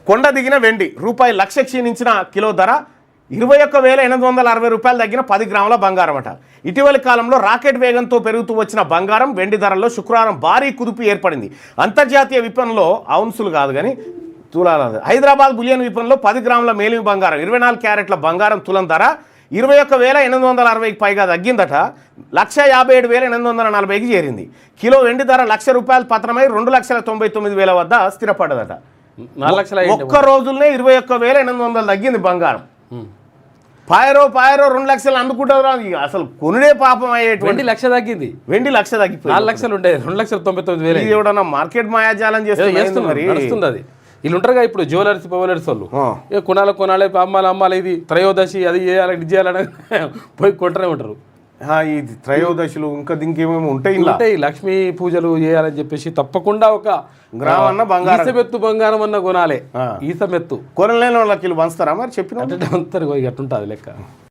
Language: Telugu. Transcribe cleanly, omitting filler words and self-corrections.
కొండ దిగిన వెండి రూపాయి 1,00,000 క్షీణించిన కిలో ధర 21,860 రూపాయలు తగ్గిన 10 గ్రాముల బంగారం అట. ఇటీవలి కాలంలో రాకెట్ వేగంతో పెరుగుతూ వచ్చిన బంగారం వెండి ధరల్లో శుక్రవారం భారీ కుదుపు ఏర్పడింది. అంతర్జాతీయ విపణిలో ఔన్సులు కాదు కానీ తులాల హైదరాబాద్ బులియన్ విపణిలో 10 గ్రాముల మేలిమి బంగారం 24 క్యారెట్ల బంగారం తులం ధర 21,860కి పైగా తగ్గిందట. 1,57,840కి చేరింది. కిలో వెండి ధర ₹1,00,000 పతనమై 2,99,000 వద్ద స్థిరపడ్డదట. ఒక్క రోజుల్నే 21,800 తగ్గింది బంగారం. పాయరో 2 లక్షలు అందుకుంటారు. అసలు కొనుడే పాపం అయ్యేటువంటి లక్ష తగ్గింది. వెండి 1,00,000 తగ్గిపోయి 4 లక్షలు ఉండే 2,99,000. ఎవడన్నా మార్కెట్ మాయాజాలం చేస్తుంది. అది వీళ్ళు ఉంటారుగా ఇప్పుడు జ్యువెలర్స్ పవలర్స్ వాళ్ళు కొనాలి అమ్మాలి ఇది త్రయోదశి అది చేయాలి ఇది చేయాలని పోయి కొంటనే ఉంటారు. ఇది త్రయోదశులు ఇంకా ఇంకేమేమి ఉంటాయి. లక్ష్మీ పూజలు చేయాలని చెప్పేసి తప్పకుండా ఒక గ్రామం అన్న బంగారం ఈసమెత్తు బంగారం అన్న కొనాలి. ఈసమెత్తు కొనలేని వాళ్ళకి పంచుతారా మరి చెప్పిన అట్టుంటుంది లెక్క.